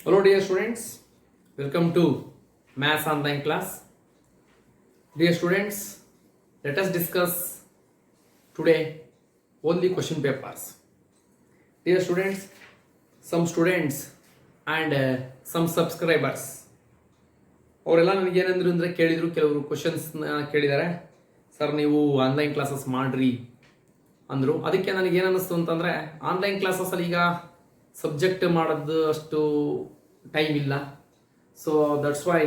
Hello dear students, welcome to Maths online class. Dear students, let us discuss today only question papers. Dear students, some students and some subscribers ಅವರೆಲ್ಲ ನನಗೆ ಏನಂದ್ರು ಅಂದರೆ ಕೇಳಿದರು, ಕೆಲವರು ಕ್ವಶನ್ಸ್ನ ಕೇಳಿದ್ದಾರೆ. Sir ನೀವು online classes ಮಾಡಿರಿ ಅಂದರು. ಅದಕ್ಕೆ ನನಗೇನು ಅನ್ನಿಸ್ತು ಅಂತಂದರೆ, ಆನ್ಲೈನ್ ಕ್ಲಾಸಸ್ಸಲ್ಲಿ ಈಗ ಸಬ್ಜೆಕ್ಟ್ ಮಾಡೋದು ಅಷ್ಟು ಟೈಮ್ ಇಲ್ಲ. ಸೊ ದಟ್ಸ್ ವೈ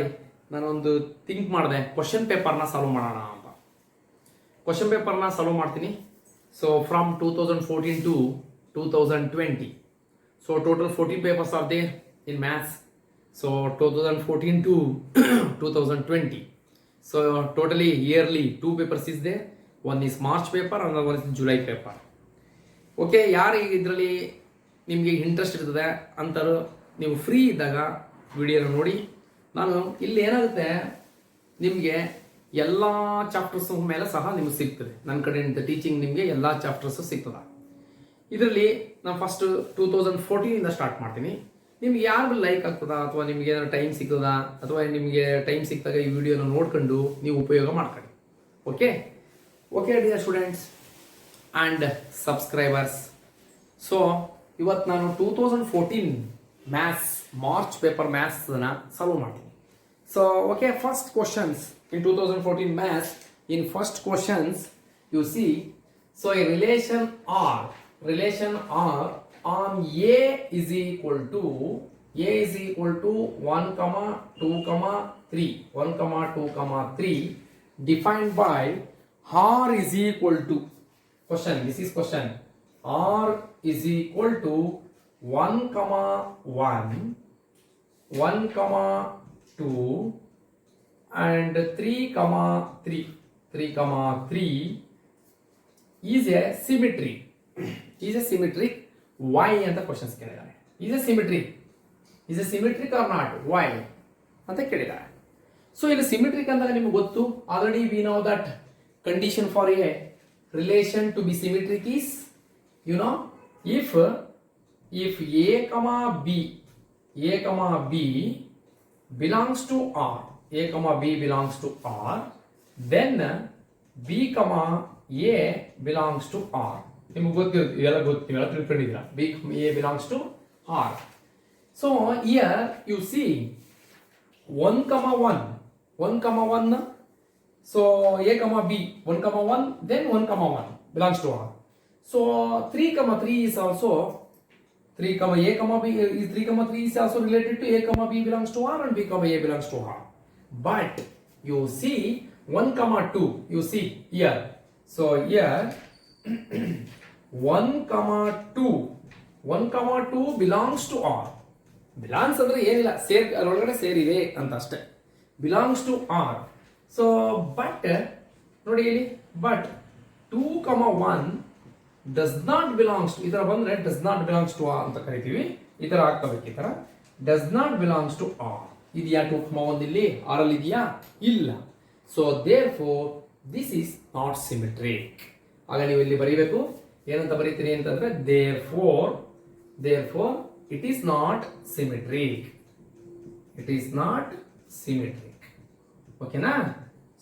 ನಾನೊಂದು ಥಿಂಕ್ ಮಾಡಿದೆ, ಕ್ವಶನ್ ಪೇಪರ್ನ ಸಾಲ್ವ್ ಮಾಡೋಣ ಅಂತ. ಕ್ವಶನ್ ಪೇಪರ್ನ ಸಾಲ್ವ್ ಮಾಡ್ತೀನಿ. So from 2014 to 2020. So total 14 papers are there in maths. So 2014 to 2020. So totally yearly 2 papers is there. One is March paper, another one is July paper. Okay, ಯಾರು ಇದರಲ್ಲಿ ನಿಮಗೆ interest ಇರ್ತದೆ ಅಂತಾರು ನೀವು free ಇದ್ದಾಗ ವಿಡಿಯೋನ ನೋಡಿ. ನಾನು ಇಲ್ಲಿ ಏನಾಗುತ್ತೆ, ನಿಮಗೆ ಎಲ್ಲ ಚಾಪ್ಟರ್ಸ್ ಮೇಲೆ ಸಹ ನಿಮಗೆ ಸಿಗ್ತದೆ. ನನ್ನ ಕಡೆಯಿಂದ ಟೀಚಿಂಗ್ ನಿಮಗೆ ಎಲ್ಲ ಚಾಪ್ಟರ್ಸು ಸಿಗ್ತದೆ. ಇದರಲ್ಲಿ ನಾನು ಫಸ್ಟ್ 2014 ಸ್ಟಾರ್ಟ್ ಮಾಡ್ತೀನಿ. ನಿಮ್ಗೆ ಯಾರಿಗೂ ಲೈಕ್ ಆಗ್ತದಾ ಅಥವಾ ನಿಮಗೆ ಏನಾದ್ರು ಟೈಮ್ ಸಿಗ್ತದಾ ಅಥವಾ ನಿಮಗೆ ಟೈಮ್ ಸಿಕ್ಕಿದಾಗ ಈ ವಿಡಿಯೋನ ನೋಡ್ಕೊಂಡು ನೀವು ಉಪಯೋಗ ಮಾಡ್ಕೊಳ್ಳಿ. Okay okay dear students and subscribers. So ಇವತ್ತು ನಾನು 2014 ಮ್ಯಾಥ್ಸ್ ಮಾರ್ಚ್ ಪೇಪರ್ ಮ್ಯಾಥ್ಸನ್ನ ಸಾಲ್ವ್ ಮಾಡ್ತೀನಿ. So okay, first questions in 2014 maths. In first questions you see, so a relation R on a is equal to 1, 2, 3 1, 2, 3 defined by r is equal to, question, this is question, r is equal to 1, 2 and 3, 3 is a symmetry. Is a symmetric. Why ಅಂತ questions ಕೇಳಿದ್ದಾರೆ. is a symmetric or not, why ಅಂತ ಕೇಳಿದ್ದಾರೆ. So ಇಲ್ಲಿ symmetric ಅಂದಾಗ ನಿಮಗೆ ಗೊತ್ತು, already we know that condition for a relation to be symmetric is, you know, if a comma b belongs to r, then b comma a belongs to r. ನಿಮಗೆ ಗೊತ್ತಿರುತ್ತೆ, ಇವೆಲ್ಲ ಗೊತ್ತಿಲ್ಲ, ತಿಳ್ಕೊಂಡಿದ್ದೀರಾ. B A belongs to R. So year you see 1, 1 so A comma B 1, 1 then 1, 1 belongs to r. So 3, 3 is also 3, a, b is 3, 3 is also related to a, b belongs to r and b, a belongs to r. But you see 1, 2 you see here. So here 1, 2 belongs to r. belongs ಅಂದ್ರೆ ಏನಿಲ್ಲ, ಅದರೊಳಗಡೆ ಸೇರಿದೆ ಅಂತ ಅಷ್ಟೇ. belongs to r. So but ನೋಡಿ ಇಲ್ಲಿ, but 2, 1 does not belongs to, ಈ ತರ ಬಂದ್ರೆ does not belongs to r ಅಂತ ಕರಿತೀವಿ. ಈ ತರ ಆಗ್ತಬೇಕು, ಈ ತರ does not belongs to r. ಇದೆಯಾ 2, 1 ಇಲ್ಲಿ r ಅಲ್ಲಿ ಇದೆಯಾ? ಇಲ್ಲ. So therefore this is not symmetric. ಆಗ ನೀವು ಇಲ್ಲಿ ಬರೀಬೇಕು, ಏನಂತ ಬರೀತೀರಿ ಅಂತಂದ್ರೆ therefore it is not symmetric. ಓಕೆನಾ?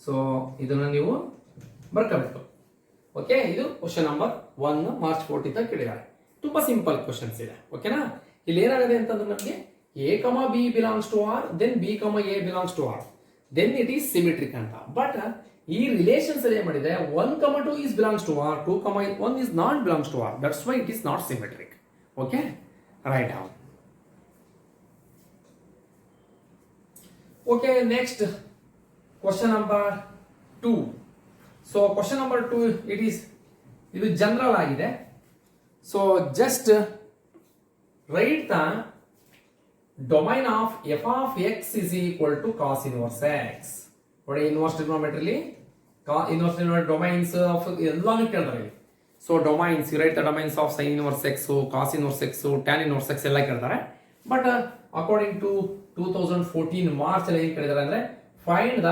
ಸೊ ಇದನ್ನ ನೀವು ಬರ್ಕೋಬೇಕು. ಓಕೆ, ಇದು ಕ್ವಶನ್ ನಂಬರ್ 1 ಮಾರ್ಚ್ 14 ಕೇಳಿದ್ದಾರೆ. ತುಂಬಾ ಸಿಂಪಲ್ ಕ್ವಶನ್ಸ್ ಇದೆ. ಓಕೆನಾ? ಇಲ್ಲಿ ಏನಾಗಿದೆ ಅಂತಂದ್ರೆ ನಮಗೆ a, b belongs to r, then b, a belongs to r, then it is symmetric ಅಂತ. ಬಟ್ ಈ ರಿಲೇಷನ್ಸ್ ಅಲ್ಲಿ ಏನ್ ಮಾಡಿದೆ, 1, 2 is belongs to r, 2, 1 is not belongs to r. That's why it is not symmetric. Okay, write down. Okay, next question number 2. So question number 2, ಇದು general ಆಗಿದೆ. So just right the domain of f of x is equal to cos inverse x. ನೋಡಿ, inverse ಟ್ರಿಗೊನೋಮೆಟ್ರಿಲಿ inverse domains of ಎಲ್ಲಾನು ಕೇಳ್ತಾರೆ. So domains, write the domains of sine inverse X, cos inverse X, tan inverse X ಎಲ್ಲ ಕೇಳ್ತಾರೆ. But according to 2014 March ಅಲ್ಲಿ ಏನ್ ಕೇಳಿದಾರೆ ಅಂದ್ರೆ, find the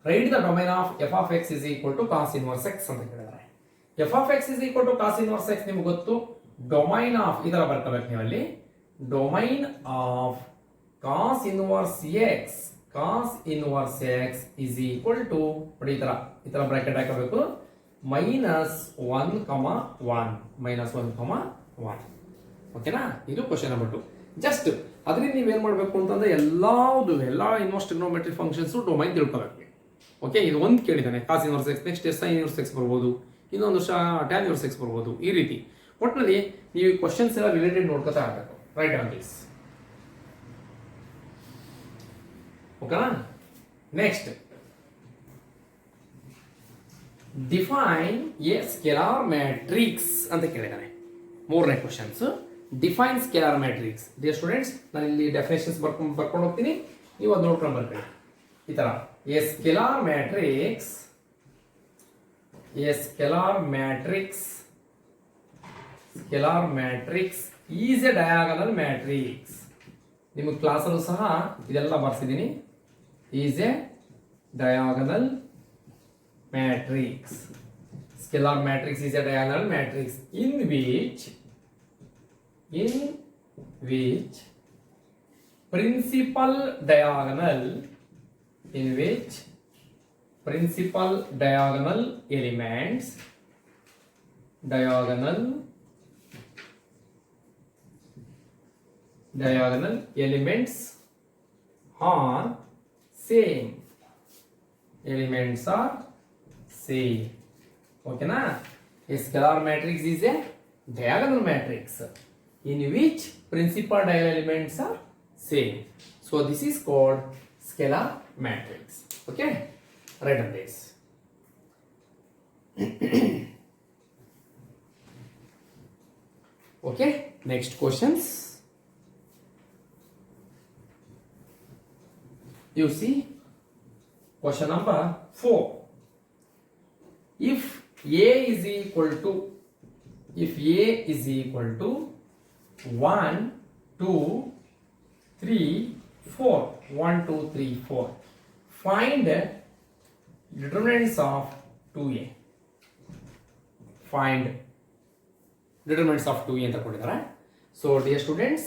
right the domain of f of x is equal to cos inverse x ಅಂತ ಕೇಳಿದಾರೆ. f of x is equal to cos inverse x ನಿಮಗೆ ಗೊತ್ತು. Domain of ಈ ತರ ಬರ್ಕೋಬೇಕು ನೀವು ಅಲ್ಲಿ, domain of cos inverse x is equal to ನೋಡಿ ಈ ತರ ಬ್ರಾಕೆಟ್ ಹಾಕಬೇಕು -1, ಓಕೆನಾ. ಇದು ಕ್ವಶನ್ ನಂಬರ್ 2. ಜಸ್ಟ್ ಅದರಿಂದ ನೀವೇನ್ ಮಾಡಬೇಕು ಅಂತಂದ್ರೆ ಎಲ್ಲ ಇನ್ವರ್ಸ್ ಟ್ರಿಗ್ನೋಮೆಟ್ರಿ ಫಂಕ್ಷನ್ಸ್ ಡೊಮೈನ್ ತಿಳ್ಕೋಬೇಕು. ಓಕೆ, ಇದು ಒಂದು ಕೇಳಿದಾನೆ cos inverse x, next sin inverse x ಬರ್ಬೋದು, ಇನ್ನೊಂದು tan inverse x ಬರ್ಬೋದು. ಈ ರೀತಿ ಒಟ್ಟಿನಲ್ಲಿ ನೀವು ಕ್ವಶನ್ಸ್ ಎಲ್ಲ ರಿಲೇಟೆಡ್ ನೋಡ್ಕೊತಾ ಇರಬೇಕು. Write on this. ಓಕೆನಾ. Next, define a scalar matrix ಅಂತ ಕೇಳಿದಾನೆ. ಮೂರನೇ questions, define scalar matrix. Dear students, ನಾನು ಇಲ್ಲಿ ಡೆಫಿನೇಷನ್ಸ್ ಬರ್ಕೊಂಡು ಹೋಗ್ತೀನಿ, ನೀವು ಅದು ನೋಡ್ಕೊಂಡು ಬರ್ಕೊಳ್ಳಿ. ಈ ತರ a scalar matrix is a diagonal matrix. ನಿಮಗೆ ಕ್ಲಾಸಲ್ಲೂ ಸಹ ಇದೆಲ್ಲ ಬರ್ಸಿದ್ದೀನಿ. Is a diagonal matrix. Scalar matrix is a diagonal matrix in which principal diagonal elements are same. Okay na? A scalar matrix is a diagonal matrix in which principal diagonal elements are same. So this is called scalar matrix. Okay, write on this. Okay, next questions. You see question number 4. If A is equal to 1, 2, 3, 4. 1, 2, 3, 4. Find determinants of 2A. Find determinants of 2A ಅಂತ ಕೊಟ್ಟಿದ್ದಾರೆ. So dear students,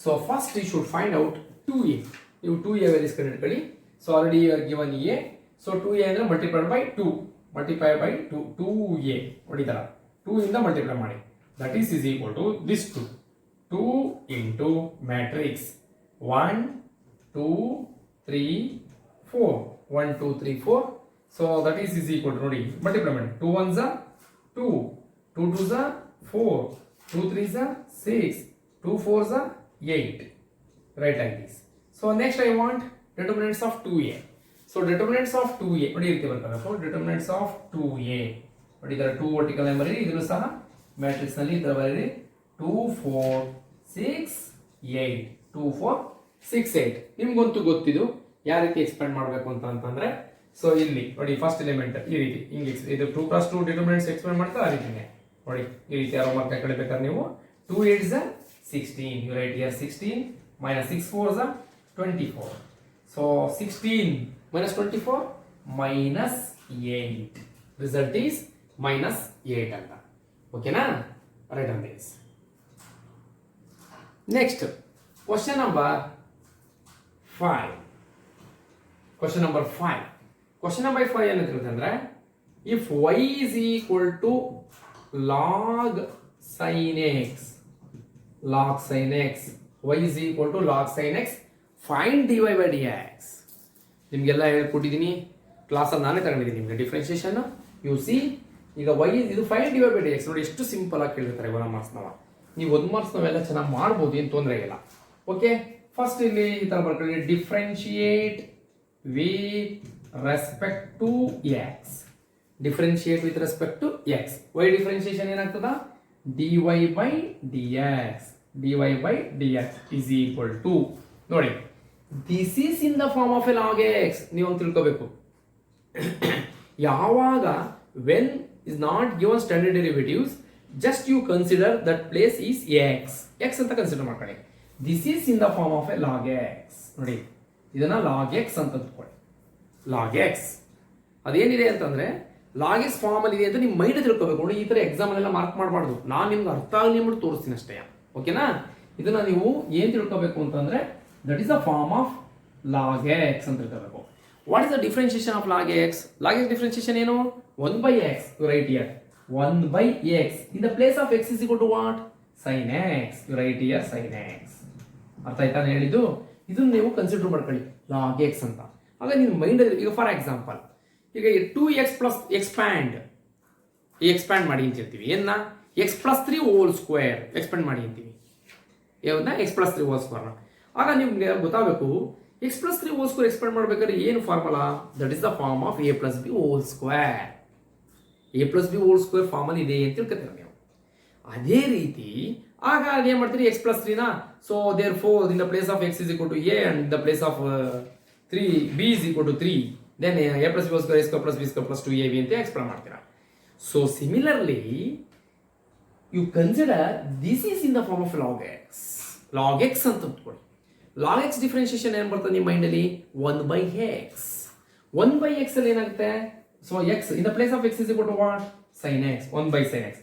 so first you should find out 2A. You 2A values ಕಂಡುಹಿಡಿಕೊಳ್ಳಿ. So already you are given A. So 2A ಅಂದ್ರೆ multiplied by 2. Multiply by 2A. ಹೊಡಿತಾರ 2 ಇಂದ multiply ಮಾಡಿ. That is equal to this 2. 2 into matrix 1, 2, 3, 4. 1, 2, 3, 4. So that is equal to ನೋಡಿ multiply ಮಾಡಿ. 2 1s are 2, 2 2s are 4, 2 3s are 6, 2 4s are 8. Right like this. So next I want determinants of 2A. So determinants of 2A ನೋಡಿ ಈ ರೀತಿ ಬರ್ತದೆ. So determinants of 2A ನೋಡಿ ಇದರ 2 vertical line ಬರೀರಿ. ಇದನ್ನು ಸಹ ಮ್ಯಾಟ್ರಿಕ್ಸ್ ನಲ್ಲಿ ಇದರ ಬರೀರಿ 2 4 6 8 2 4 6 8. ನಿಮ್ಗಂತೂ ಗೊತ್ತಿದ್ದು ಯಾವ ರೀತಿ ಎಕ್ಸ್ಪ್ಯಾಂಡ್ ಮಾಡಬೇಕು ಅಂತಂದ್ರೆ, ಸೊ ಇಲ್ಲಿ ನೋಡಿ ಫಸ್ಟ್ ಎಲಿಮೆಂಟ್ ಈ ರೀತಿ ಇಂಗ್ಲಿಷ್ ಇದು 2 + 2 ಡಿಟರ್ಮಿನೆಂಟ್ಸ್ ಎಕ್ಸ್ಪ್ಯಾಂಡ್ ಮಾಡ್ತಾ ಆ ರೀತಿನೇ ನೋಡಿ ಈ ರೀತಿ ಆರೋ ಮಾರ್ಕ್ ಹಾಕಬೇಕಾದ್ರೆ ನೀವು 2 8s are 16. You write here 16 minus 6 4s are 24. So 16 minus 24 minus 8. Result is minus 8 anta. Okay na? Write on this. Next, question number 5. Question number 5 ಏನು ಅಂತಂದ್ರೆ, if y is equal to log sin x, y is equal to log sin x, find dy by dx. ನಿಮಗೆಲ್ಲ ಹೇಳ್ಕೊಟ್ಟಿದ್ದೀನಿ ಕ್ಲಾಸಲ್ಲಿ, ನಾನೇ ತಗೊಂಡಿದ್ದೀನಿ ನಿಮಗೆ differentiation. U C ಈಗ y ಇದು find dy by dx ನೋಡಿ ಎಷ್ಟು ಸಿಂಪಲ್ ಆಗಿ ಕೇಳಿರ್ತಾರೆ 1 ಮಾರ್ಕ್ಸ್ನವ. ನೀವು 1 ಮಾರ್ಕ್ಸ್ನವೆಲ್ಲ ಚೆನ್ನಾಗಿ ಮಾಡ್ಬೋದು, ಏನು ತೊಂದರೆ ಇಲ್ಲ. ಓಕೆ, ಫಸ್ಟ್ ಇಲ್ಲಿ ಈ ತರ ಬರ್ಕೊಳ್ಳಿ, differentiate with respect to x. Differentiate with respect to x. y differentiation ಏನಾಗ್ತದ, dy by dx is equal to ನೋಡಿ, this is in the form of a log X. ನೀವು ಅಂತ ತಿಳ್ಕೋಬೇಕು, ಯಾವಾಗ when is not given standard derivatives, just you consider that place is X ಅಂತ consider ಮಾಡ್ಕೊಳ್ಳಿ. This is in the form of a log X. ನೋಡಿ ಇದನ್ನ log X ಅಂತ ತಿಳ್ಕೊಳ್ಳಿ. ಲಾಗ್ ಎಕ್ಸ್ ಅದೇನಿದೆ ಅಂತಂದ್ರೆ ಲಾಗ್ ಎಕ್ಸ್ ಫಾರ್ಮ್ ಅಲ್ಲಿ ಇದೆ ಅಂತ ನಿಮ್ಮ ಮೈಂಡ್ ತಿಳ್ಕೋಬೇಕು. ನೋಡಿ ಈ ತರ ಎಕ್ಸಾಮ್ ಅಲ್ಲೆಲ್ಲ ಮಾರ್ಕ್ ಮಾಡಬಾರ್ದು, ನಾನು ನಿಮ್ಗೆ ಅರ್ಥ ಆಗಲಿ ಅಂದ್ಬಿಟ್ಟು ತೋರಿಸ್ತೀನಿ ಅಷ್ಟೇ. ಓಕೆನಾ? ಇದನ್ನ ನೀವು ಏನ್ ತಿಳ್ಕೋಬೇಕು ಅಂತಂದ್ರೆ that is the form of log X ಅಂತ ತಿಳ್ಕೋಬೇಕು. What is the differentiation of log X? Log X differentiation ಏನು? 1/x. You write here 1/x. In the place of x is equal to what? sin x. You write here sin x. ಅರ್ಥ ಆಯ್ತಾ ನಾನು ಹೇಳಿದ್ದು? ಇದನ್ನ ನೀವು consider ಮಾಡ್ಕೊಳ್ಳಿ log X ಅಂತ. ಆಗ ನಿಮ್ಮ ಮೈಂಡಲ್ಲಿ ಈಗ ಫಾರ್ ಎಕ್ಸಾಂಪಲ್ ಈಗ 2x ಪ್ಲಸ್ ಎಕ್ಸ್ಪ್ಯಾಂಡ್ ಮಾಡಿ ಅಂತ ಹೇಳ್ತೀವಿ. ಏನ x+3 ಹೋಲ್ ಸ್ಕ್ವೇರ್ ಎಕ್ಸ್ಪ್ಯಾಂಡ್ ಮಾಡಿ ಅಂತೀವಿ. ಯಾವ್ದನ್ನ x+3 ಹೋಲ್ ಸ್ಕ್ವೇರ್ನ. ಆಗ ನಿಮ್ಗೆ ಗೊತ್ತಾಗಬೇಕು x+3 ಹೋಲ್ ಸ್ಕ್ವೇರ್ ಎಕ್ಸ್ಪ್ಯಾಂಡ್ ಮಾಡ್ಬೇಕಾದ್ರೆ ಏನು formula? That is the form of a+b whole square. a+b whole square ಫಾರ್ಮಲ್ಲಿ ಇದೆ ಅಂತ ತಿಳ್ಕೊತೀರ ನೀವು. ಅದೇ ರೀತಿ ಆಗ ಏನ್ ಮಾಡ್ತೀರಿ x+3ನ. So therefore in the place of x is equal to a and in the place of 3 b is equal to 3 then a+b whole square a square plus b square plus 2ab ಅಂತ explain ಮಾಡ್ತೀರಾ. So similarly you consider this is in the form of log X. Log X ಅಂತ ಅಂದ್ಕೊಳ್ಳಿ. Log X differentiation ಏನ್ ಬರ್ತದೆ ನಿಮ್ಮ ಮೈಂಡಲ್ಲಿ? 1/x. 1/x ಅಲ್ಲಿ ಏನಾಗುತ್ತೆ? So x in the place of x is equal to what? sin x. 1/sin x.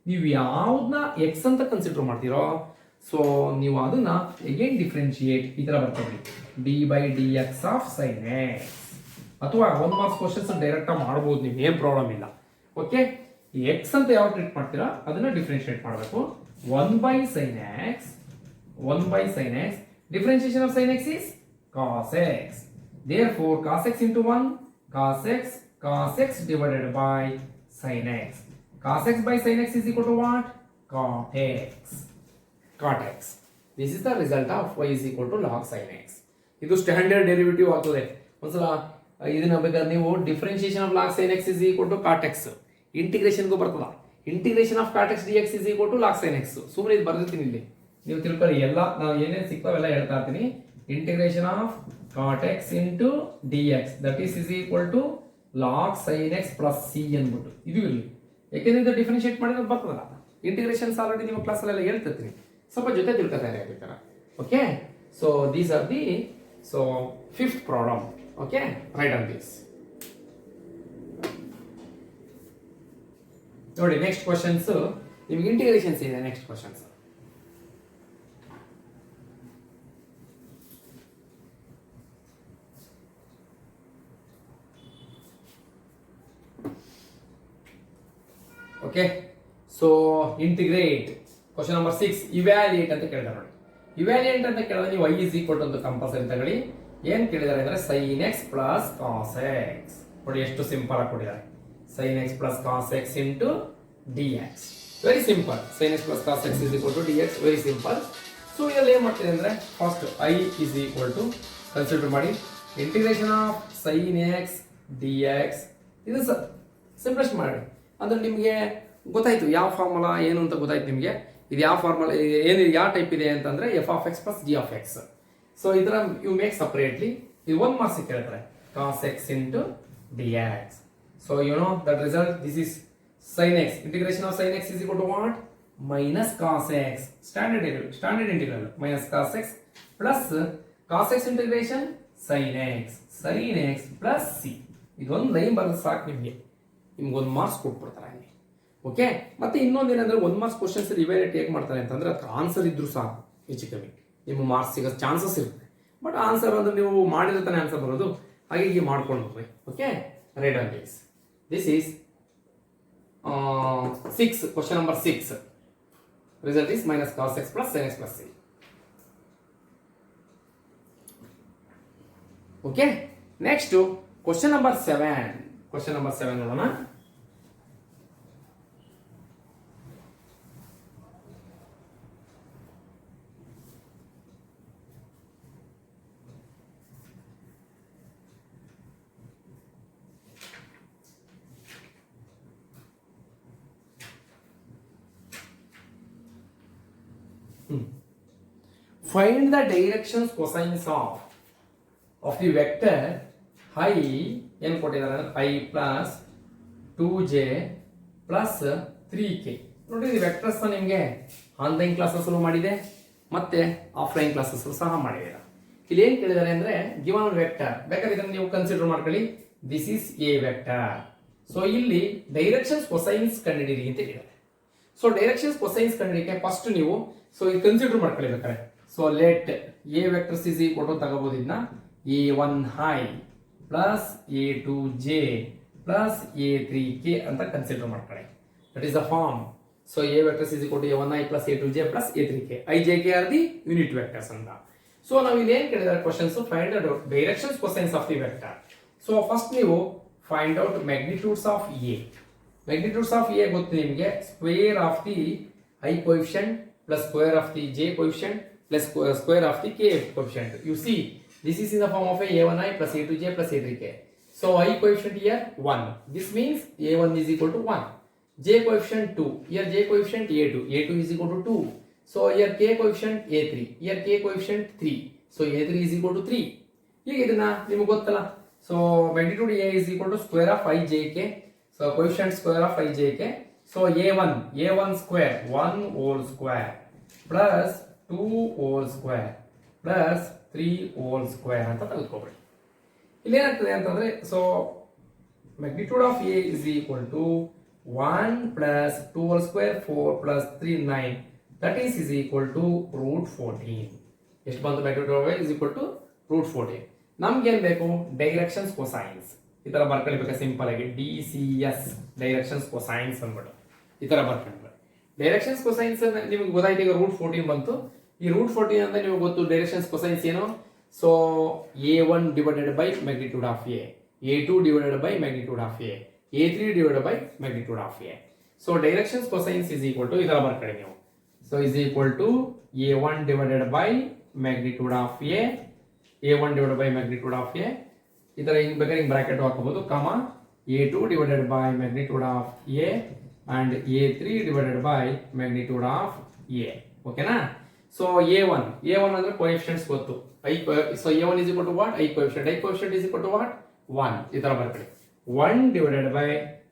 ನೀವು ಯಾವ್ದನ್ನ ಎಕ್ಸ್ ಅಂತ ಕನ್ಸಿಡರ್ ಮಾಡ್ತೀರೋ ಸೊ ನೀವು ಅದನ್ನ ಅಗೇನ್ ಡಿಫ್ರೆನ್ಶಿಯೇಟ್ ಈ ತರ ಬರ್ತದೆ d/dx ಆಫ್ sin x. ಅಥವಾ 1 ಮಾರ್ಕ್ಸ್ ಕ್ವಶನ್ಸ್ ಡೈರೆಕ್ಟ್ ಆಗಿ ಮಾಡ್ಬೋದು ನೀವು, ಏನ್ ಪ್ರಾಬ್ಲಮ್ ಇಲ್ಲ. ಓಕೆ, ಎಕ್ಸ್ ಅಂತ ಯಾವ ಟ್ರೀಟ್ ಮಾಡ್ತೀರಾ ಅದನ್ನ ಡಿಫ್ರೆನ್ಶಿಯೇಟ್ ಮಾಡಬೇಕು. 1/sin x. 1/sin x. Differentiation of sin x is cos x. Therefore cos x into 1 cos x divided by sin x. Cos x by sin x is equal to what? Cot x. This is the result of y is equal to log sin x. ಇದು standard derivative ಆಗ್ತದೆ. ಒಂದ್ಸಲ ಇದನ್ನ ಬೇಕಾದ್ರೆ ನೀವು differentiation of log sin x is equal to cot x ಇಂಟಿಗ್ರೇಷನ್ಗೂ ಬರ್ತದ. Integration of cot x dx is equal to log sin x. ಸುಮ್ಮನೆ ಇದು ಬರ್ದಿರ್ತೀನಿ ಇಲ್ಲಿ, ನೀವು ತಿಳ್ಕೊಳ್ಳಿ. ಎಲ್ಲ ನಾವು ಏನೇನು ಸಿಗ್ತಾವೆಲ್ಲ ಹೇಳ್ತಾ ಇರ್ತೀನಿ. Integration of cot x into dx that is equal to log sin x plus c ಅಂದ್ಬಿಟ್ಟು ಇದು ಇರಲಿ. ಯಾಕೆಂದ್ರೆ ಇದು ಡಿಫ್ರೆನ್ಶಿಯೇಟ್ ಮಾಡಿರೋದು ಬರ್ತದಲ್ಲ. ಇಂಟಿಗ್ರೇಷನ್ಸ್ ಆಲ್ರೆಡಿ ನಿಮ್ಮ ಕ್ಲಾಸಲ್ಲೆಲ್ಲ ಹೇಳ್ತಿರ್ತೀನಿ, ಸ್ವಲ್ಪ ಜೊತೆ ತಿಳ್ಕೊತಾರೆ ಹೇಳ್ತಾರೆ. Okay, so these are the fifth problem. Okay, right on this. ನೋಡಿ ನೆಕ್ಸ್ಟ್ ಕ್ವಶನ್ಸ್ ನಿಮ್ಗೆ ಇಂಟಿಗ್ರೇಷನ್ಸ್ ಇದೆ. Next questions okay. So integrate question number 6 evaluate ಅಂತ ಕೇಳಿದಾರೆ ನೋಡಿ. ಇವ್ಯಾಲ್ಯೂಯೇಟ್ ಅಂತ ಕೇಳಿದ್ರೆ ನೀವು y is equal to ಅಂತ ಕಂಪಲ್ಸರಿ ತಗೊಳ್ಳಿ. ಏನ್ ಕೇಳಿದಾರೆ ಅಂದ್ರೆ sin x plus cos x. ನೋಡಿ ಎಷ್ಟು ಸಿಂಪಲ್ ಆಗಿ ಕೊಟ್ಟಿದ್ದಾರೆ. sin x plus cos x into dx. Very simple. sin x plus cos x is equal to dx. Very simple. So ಇಲ್ಲಿ ಏನ್ ಮಾಡ್ತೀವಿ ಅಂದ್ರೆ first i is equal to consider ಮಾಡಿ integration of sin x dx. ಇದು ಸಿಂಪ್ಲಿಸ್ಟ್ ಮಾಡಿ ಅಂದ್ರೆ ನಿಮಗೆ ಗೊತ್ತಾಯ್ತು ಯಾವ ಫಾರ್ಮುಲಾ ಏನು ಅಂತ ಗೊತ್ತಾಯ್ತು ನಿಮಗೆ. ಇದು ಯಾವ ಫಾರ್ಮುಲಾ ಏನು ಯಾವ ಟೈಪ್ ಇದೆ ಅಂತಂದ್ರೆ f(x) plus g(x). ಸೊ ಇದರ ಯು ಮೇಕ್ ಸಪರೇಟ್ಲಿ. ಇದು 1 ಮಾರ್ಕ್ಸ್ ಕೇಳ್ತಾರೆ cos x into dx. So you know that result. This is sin x. Integration of sin x is equal to what? minus cos x. Standard integral minus cos x plus cos x integration sin x plus c. ಇದೊಂದು line ಬರೋದು ಸಾಕು ನಿಮಗೆ. ನಿಮ್ಗೊಂದು marks ಕೊಟ್ಬಿಡ್ತಾರೆ ಅಲ್ಲಿ. Okay, ಮತ್ತೆ ಇನ್ನೊಂದು ಏನಂದ್ರೆ 1 ಮಾರ್ಕ್ಸ್ ಕ್ವಶನ್ಸ್ ಇವ್ಯಾಲ್ಯೂಯೇಟ್ ಹೇಗೆ ಮಾಡ್ತಾರೆ ಅಂತಂದ್ರೆ ಅದಕ್ಕೆ ಆನ್ಸರ್ ಇದ್ರು ಸಾಕು ಹೆಚ್ಚು ಕಮ್ಮಿ ನಿಮ್ಮ ಮಾರ್ಕ್ಸ್ ಸಿಗೋ ಚಾನ್ಸಸ್ ಇರುತ್ತೆ. ಬಟ್ ಆನ್ಸರ್ ಅಂದ್ರೆ ನೀವು ಮಾಡಿರ್ತಾನೆ ಆನ್ಸರ್ ಬರೋದು, ಹಾಗಾಗಿ ಮಾಡ್ಕೊಂಡು ಹೋಗ್ರಿ. Okay, right on this. This is 6 question number 6. Result is minus cos x plus sin x plus c. Okay, next question number 7. Question number 7 ನೋಡೋಣ. Find the directions cosines of the vector i ಏನು ಕೊಟ್ಟಿದ್ದಾರೆ i plus 2j plus 3k. ನೋಡಿ ಈ vectors ನಿಮಗೆ online classes ಮಾಡಿದೆ ಮತ್ತೆ offline classes ಸಹ ಮಾಡಿದೆ. ಇಲ್ಲಿ ಏನು ಕೇಳಿದ್ದಾರೆ ಅಂದ್ರೆ ಗಿವನ್ ವೆಕ್ಟರ್, ಬೇಕಾದ್ರೆ ಇದನ್ನು ನೀವು ಕನ್ಸಿಡರ್ ಮಾಡ್ಕೊಳ್ಳಿ. This is a vector. So ಇಲ್ಲಿ ಡೈರೆಕ್ಷನ್ಸ್ ಕೊಸೈನ್ಸ್ ಕಂಡುಹಿಡಿಯಿರಿ ಅಂತ ಹೇಳಿದ್ದಾರೆ. ಸೊ ಡೈರೆಕ್ಷನ್ಸ್ ಕೊಸೈನ್ಸ್ ಕಂಡುಹಿಡಿಯಕ್ಕೆ ಫಸ್ಟ್ ನೀವು ಸೊ ಇದು ಕನ್ಸಿಡರ್ ಮಾಡ್ಕೊಳ್ಳಿ ಬೇಕಾದ್ರೆ. So let A vectors is equal to ತಗೋಬಹುದು ಇದನ್ನ a1i plus a2j plus a3k ಅಂತ ಕನ್ಸಿಡರ್ ಮಾಡ್ಕೊಳ್ಳಿ. That is the form. So a vectors is equal to a1i plus a2j plus a3k. ijk are the unit vectors ಅಂತ. So ನಾವು ಇಲ್ಲಿ ಏನ್ ಕೇಳಿದಾರೆ questions, find out directions cosines of the vector. So first ನೀವು find out magnitudes of A. Magnitudes of A ಗೊತ್ತು ನಿಮಗೆ, square of the i coefficient plus square of the j coefficient plus square of the k coefficient. You see, this is in the form of a a1i plus a2j plus a3k. So I coefficient here 1. This means a1 is equal to 1. J coefficient 2. Here j coefficient a2. A2 is equal to 2. So here k coefficient a3. Here k coefficient 3. So a3 is equal to 3. ಈಗ ಇದನ್ನ ನಿಮಗೆ ಗೊತ್ತಲ್ಲ. So magnitude a is equal to square of ijk. So coefficient square of ijk. So a1 square 1 whole square plus 2 whole square plus 3 whole square ಅಂತ ತೆಗೆದುಕೊಳ್ಳಿ. ಇಲ್ಲಿ ಏನಾಗ್ತದೆ ಅಂತಂದ್ರೆ, so magnitude of A is equal to 1 plus 2 whole square 4 plus 3 9. That is equal to root 14. ಎಷ್ಟು ಬಂತು? Magnitude of A is equal to root 14. ನಮ್ಗೆ ಏನ್ ಬೇಕು? Directions cosines. ಈ ತರ ಬರ್ಕೊಳ್ಬೇಕು ಸಿಂಪಲ್ ಆಗಿ, DCS ಡೈರೆಕ್ಷನ್ಸ್ ಕೊಸೈನ್ಸ್ ಅಂದ್ಬಿಟ್ಟು ಈ ತರ ಬರ್ಕೊಂಡ್ರೆ ಡೈರೆಕ್ಷನ್ಸ್ ಕೊಸೈನ್ಸ್ ನಿಮ್ಗೆ ಗೊತ್ತಾಯ್ತು. ಈಗ ರೂಟ್ 14 ಬಂತು. ಈ ರೂಟ್ 14 ಅಂದ್ರೆ ನಿಮ್ಗೆ ಗೊತ್ತು ಡೈರೆಕ್ಷನ್ಸ್ ಕೊಸೈನ್ಸ್ ಏನು. So a1 divided by magnitude of A, a2 divided by magnitude of A, a3 divided by magnitude of A. So directions cosines is equal to ಈ ತರ ಬರ್ಕೊಳ್ಳಿ ನೀವು. So is equal to a1 divided by magnitude of A, a1 divided by magnitude of A. ಈ ತರ ಹಿಂಗ್ ಬೇಕಾದ್ರೆ ಹಿಂಗ್ bracket ಹಾಕಬಹುದು, comma a2 divided by magnitude of A and a3 divided by magnitude of a. ಓಕೆನಾ? So a1 ಅಂದ್ರೆ coefficients ಗೊತ್ತು. So a1 is equal to what? I coefficient is equal to what? 1. ಈ ತರ ಬರ್ಕೊಳ್ಳಿ. 1 divided by,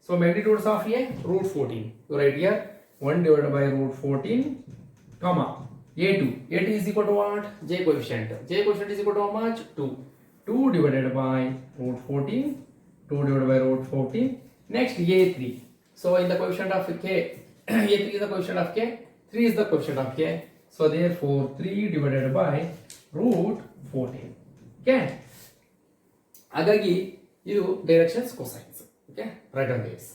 so magnitudes of a root 14. You write here 1 divided by root 14, comma a2 is equal to what? J coefficient is equal to how much? 2. 2 divided by root 14, 2 divided by root 14. Next a3. So in the coefficient of k, a3 is the coefficient of k, 3 is the coefficient of k. So therefore 3 divided by root 14. Okay. ಹಾಗಾಗಿ ಇದು directions cosines. Okay, right on this.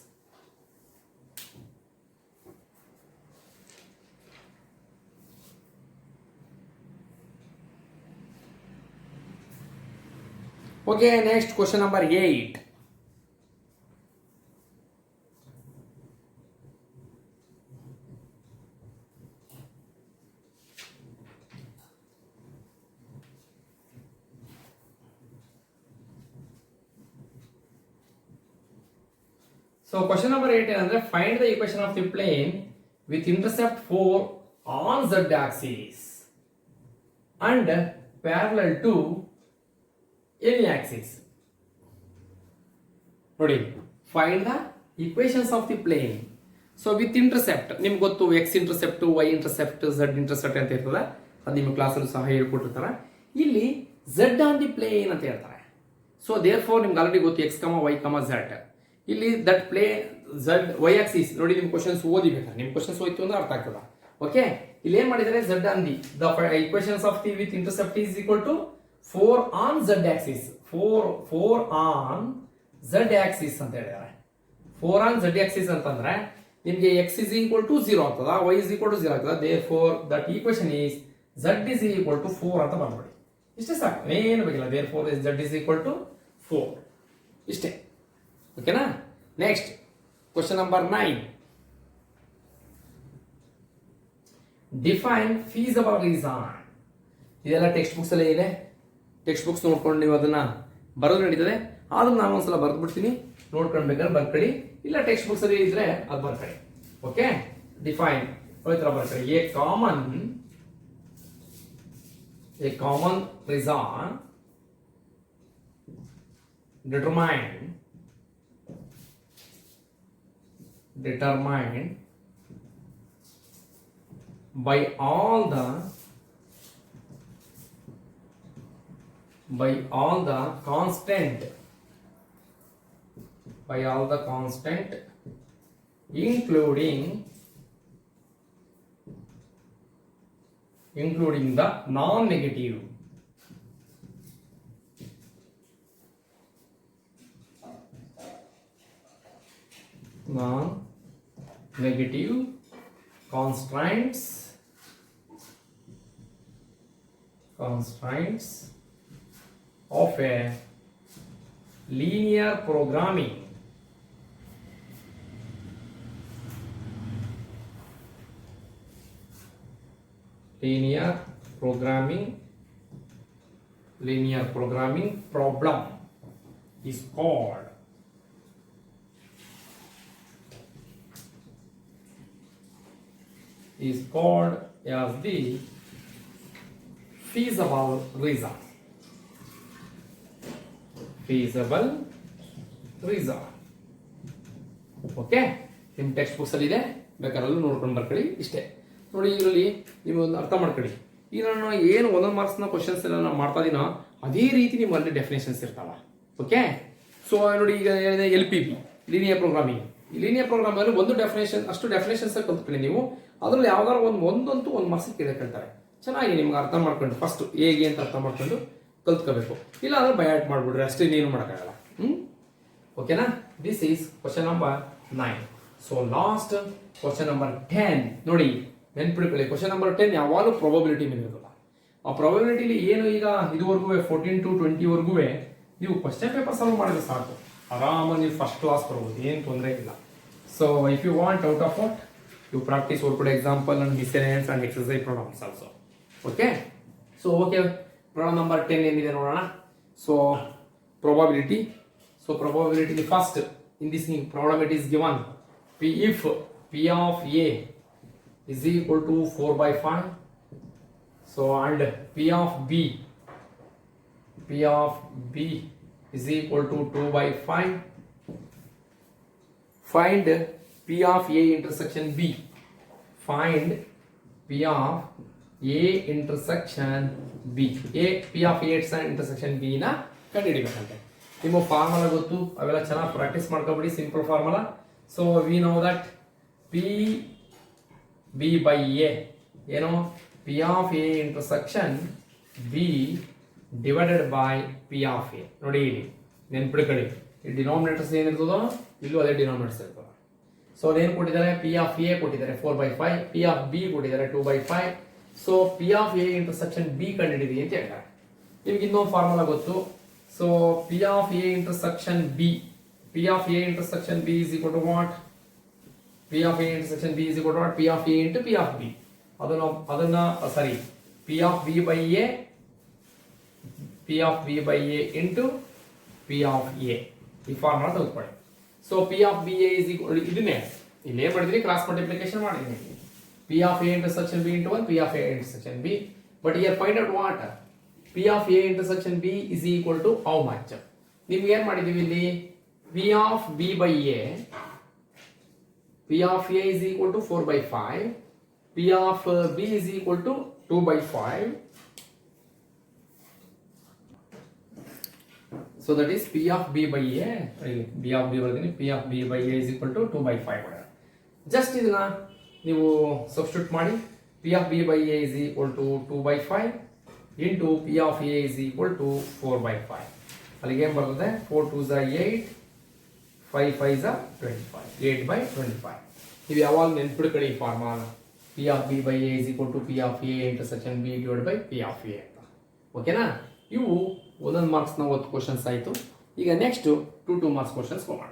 Okay, next question number 8. So question number 8 ಏನಂದ್ರೆ, find the equation of the plane with intercept 4 on z axis and parallel to any axis. ನೋಡಿ, find the equations of the plane. So with intercept ನಿಮ್ಗೆ ಗೊತ್ತು, x intercept, y intercept, z intercept ಅಂತ ಇರ್ತದೆ. ಅದು ನಿಮ್ಮ ಕ್ಲಾಸಲ್ಲಿ ಸಹ ಹೇಳ್ಕೊಟ್ಟಿರ್ತಾರೆ. ಇಲ್ಲಿ z on the plane ಅಂತ ಹೇಳ್ತಾರೆ. ಸೊ therefore ನಿಮ್ಗೆ ಆಲ್ರೆಡಿ ಗೊತ್ತು x, y, z. ಇಲ್ಲಿ that play Z Y axis ನೋಡಿ, ನಿಮ್ ಕ್ವಶನ್ಸ್ ಓದಿಬೇಕಾ? ನಿಮ್ ಕ್ವಶನ್ಸ್ ಹೋಯ್ತು ಅಂದ್ರೆ ಅರ್ಥ ಆಗ್ತದ. ಓಕೆ, ಇಲ್ಲಿ ಏನ್ ಮಾಡಿದ್ದಾರೆ, Z on the equations of the with intercept is equal to 4 on Z axis. 4 on Z axis ಅಂತ ಹೇಳಿದ್ದಾರೆ. 4 ಆನ್ ಝಡ್ ಆಕ್ಸಿಸ್ ಅಂತಂದ್ರೆ ನಿಮ್ಗೆ x is equal to 0 ಆಗ್ತದ, y is equal to 0 ಆಗ್ತದ. therefore that equation is z is equal to 4 ಅಂತ ಬಂದ್ಬಿಡಿ. ಇಷ್ಟೇ ಸಾಕು, ಏನು ಬೇಕಿಲ್ಲ. therefore z is equal to 4. ಇಷ್ಟೇ. ಓಕೆನಾ? Next question number 9. Define feasible reason. ಇದೆಲ್ಲ ಟೆಕ್ಸ್ಟ್ ಬುಕ್ಸ್ ಅಲ್ಲೇ ಇದೆ. ಟೆಕ್ಸ್ಟ್ ಬುಕ್ಸ್ ನೋಡ್ಕೊಂಡು ನೀವು ಅದನ್ನ ಬರೋದು ನಡೀತದೆ. ಆದ್ರೂ ನಾನು ಒಂದ್ಸಲ ಬರೆದು ಬಿಡ್ತೀನಿ, ನೋಡ್ಕೊಂಡು ಬೇಕಾದ್ರೆ ಬರ್ಕೊಳ್ಳಿ. ಇಲ್ಲ ಟೆಕ್ಸ್ಟ್ ಬುಕ್ಸ್ ಅಲ್ಲಿ ಇದ್ರೆ ಅದು ಬರ್ಕೊಳ್ಳಿ. ಓಕೆ, ಡಿಫೈನ್ ತರ ಬರ್ಕೊಳ್ಳಿ. A common reason determined by all the constant including including the non-negative. Non-negative constraints of a linear programming. Linear programming problem is called as the feasible result. Okay, ನಿಮ್ಮ text books ಅಲ್ಲಿ ಇದೆ, ಬೇಕಾದ್ರೂ ನೋಡ್ಕೊಂಡು ಬರ್ಕೊಳ್ಳಿ. ಇಷ್ಟೇ ನೋಡಿ, ಇದರಲ್ಲಿ ನೀವು ಒಂದು ಅರ್ಥ ಮಾಡ್ಕೊಳ್ಳಿ. ಈಗ ನಾನು ಏನು ಒಂದೊಂದು ಮಾರ್ಕ್ಸ್ನ ಕ್ವಶನ್ಸ್ ಎಲ್ಲ ನಾನು ಮಾಡ್ತಾ ಇದೀನೋ ಅದೇ ರೀತಿ ನಿಮ್ಗೆ ಅಲ್ಲಿ ಡೆಫಿನೇಷನ್ಸ್ ಇರ್ತಾವ. ಓಕೆ, ಸೊ ನೋಡಿ, ಈಗ LPP ಲೀನಿಯರ್ ಪ್ರೋಗ್ರಾಮಿಂಗ್. ಈ ಲೀನಿಯರ್ ಪ್ರೋಗ್ರಾಮ್ ಅಲ್ಲಿ ಒಂದು ಡೆಫಿನೇಷನ್, ಅಷ್ಟು ಡೆಫಿನೇಷನ್ಸ್ ಕಲ್ತ್ಕೊಳ್ಳಿ ನೀವು. ಅದ್ರಲ್ಲಿ ಯಾವ್ದಾರು ಒಂದಂತೂ ಒಂದು ಮಾರ್ಕ್ಸ್ ಕೇಳ್ತಾರೆ. ಚೆನ್ನಾಗಿ ನಿಮ್ಗೆ ಅರ್ಥ ಮಾಡ್ಕೊಂಡು ಫಸ್ಟ್ ಹೇಗೆ ಅಂತ ಅರ್ಥ ಮಾಡ್ಕೊಂಡು ಕಲ್ತ್ಕೋಬೇಕು. ಇಲ್ಲ ಅಂದ್ರೆ ಬಯಾಟ್ ಮಾಡ್ಬಿಡ್ರಿ, ಅಷ್ಟೇ, ಇನ್ನೇನು ಮಾಡೋಕ್ಕಾಗಲ್ಲ. ಓಕೆನಾ? This is question number 9. So last question number 10 ನೋಡಿ, ನೆನ್ಪಿಡ್ಕೊಳ್ಳಿ. ಕ್ವಶನ್ ನಂಬರ್ 10 ಯಾವಾಗಲೂ ಪ್ರಾಬಬಿಲಿಟಿ ಮೇಲೆ ಇರೋಲ್ಲ. ಆ ಪ್ರಾಬಬಿಲಿಟಿಲಿ ಏನು, ಈಗ ಇದುವರೆಗೂ 14 to 20 ವರೆಗೂ ನೀವು ಕ್ವಶನ್ ಪೇಪರ್ ಸಾಲ್ವ್ ಮಾಡಿದ್ರೆ ಸಾಕು, ಆರಾಮಾಗಿ ನೀವು ಫಸ್ಟ್ ಕ್ಲಾಸ್ ಬರ್ಬೋದು, ಏನು ತೊಂದರೆ ಇಲ್ಲ. So if you want out of what you practise worked example and miscellaneous and exercise problems also. Okay, so okay, problem number 10 ಏನಿದೆ ನೋಡೋಣ. So probability. So probability first in this problem it is given if P of A is equal to 4/5. So and P of B is equal to 2/5. Find P of A intersection B. Find P of A intersection B. P of A intersection B ನ ಕಂಡುಹಿಡಿಯಬೇಕಂತೆ. ನಿಮ್ಮ formula ಗೊತ್ತು, ಅವೆಲ್ಲ ಚೆನ್ನಾಗಿ practise ಮಾಡ್ಕೊಬಿಡಿ. Simple formula. So we know that P/A ಏನು, P of A intersection B divided by P of A. ನೋಡಿ, ಇಲ್ಲಿ ನೆನ್ಪಿಡ್ಕೊಳ್ಳಿ, ಈ ಡಿನಾಮಿನೇಟರ್ಸ್ ಏನಿರ್ತದೋ ಇಲ್ಲೂ ಅದೇ ಡಿನಾಮಿನೇಟರ್ಸ್ ಇರ್ತದೆ. ಸೊ ಏನು ಕೊಟ್ಟಿದ್ದಾರೆ, P of A ಕೊಟ್ಟಿದ್ದಾರೆ 4/5, P of B ಕೊಟ್ಟಿದ್ದಾರೆ 2/5. So P of A intersection B ಕಂಡುಹಿಡಿದಿ ಅಂತ ಹೇಳ್ತಾರೆ. ನಿಮ್ಗೆ ಇನ್ನೊಂದು ಫಾರ್ಮುಲಾ ಗೊತ್ತು. So P of A intersection B is equal to what? P of A intersection B is equal to what? P of A into P of B. ಅದನ್ನ ಸಾರಿ, P of B by A into P of A. ಈ formula ತೆಗೆದುಕೊಳ್ಳಿ. So P of B A is equal, ಇದನ್ನೇ ಇಲ್ಲೇ ಮಾಡಿದ್ರಿ, cross multiplication ಮಾಡಿದ್ರಿ. P of A intersection B into 1, P of A intersection B. But here find out what? P of A intersection B is equal to how much? ನಿಮ್ಗೆ ಏನ್ ಮಾಡಿದೀವಿ ಇಲ್ಲಿ, P of B by A is equal to 4/5, P of B is equal to 2/5. So that is P of B by A. B of B ಬರ್ತೀನಿ, P of B by A is equal to 2/5. Just ಇದನ್ನ ನೀವು substitute ಮಾಡಿ. P of B by A is equal to 2/5 into P of A is equal to 4/5. ಅಲ್ಲಿಗೆ ಏನು ಬರ್ತದೆ, 4 2s are 8, 5 5s are 25, 8/25. ನೀವು ಯಾವಾಗ ನೆನ್ಪಿಡ್ಕೊಳ್ಳಿ ಈ formula, P of B by A is equal to P of A intersection B divided by P of A ಅಂತ. ಓಕೆನಾ? ಇವು ಒಂದೊಂದು ಮಾರ್ಕ್ಸ್ನ 10 ಕ್ವಶನ್ಸ್ ಆಯಿತು. ಈಗ ನೆಕ್ಸ್ಟ್ 2 ಮಾರ್ಕ್ಸ್ ಕ್ವಶನ್ಸ್ ಹೋಗೋಣ.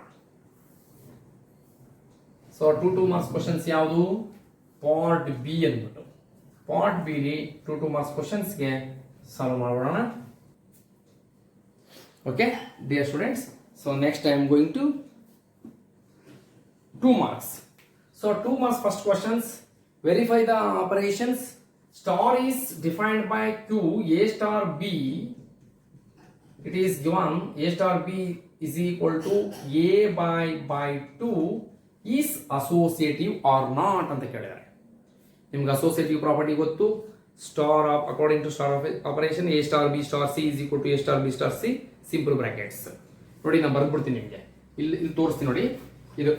ಸೊ 2 ಮಾರ್ಕ್ಸ್ ಕ್ವಶನ್ಸ್ ಯಾವುದು, ಪಾರ್ಟ್ ಬಿ ಅಂದ್ಬಿಟ್ಟು. ಪಾರ್ಟ್ ಬಿ 2 ಮಾರ್ಕ್ಸ್ ಕ್ವಶನ್ಸ್ಗೆ ಸಾಲ್ವ್ ಮಾಡೋಣ. Okay dear students, so next I am going to 2 marks. So 2 marks first questions. Verify the operations. Star is defined by Q, A star B. It is given A star B is equal to A by 2 is associative or not ಅಂತ ಕೇಳಿದ್ದಾರೆ. ನಿಮ್ಗೆ associative property ಗೊತ್ತು. Star of according to star of operation A star B star C is equal to A star B star C simple brackets. ನೋಡಿ ನಾನು ಬರ್ದ್ಬಿಡ್ತೀನಿ ನಿಮಗೆ, ಇಲ್ಲಿ ತೋರಿಸ್ತೀನಿ ನೋಡಿ. ಇದು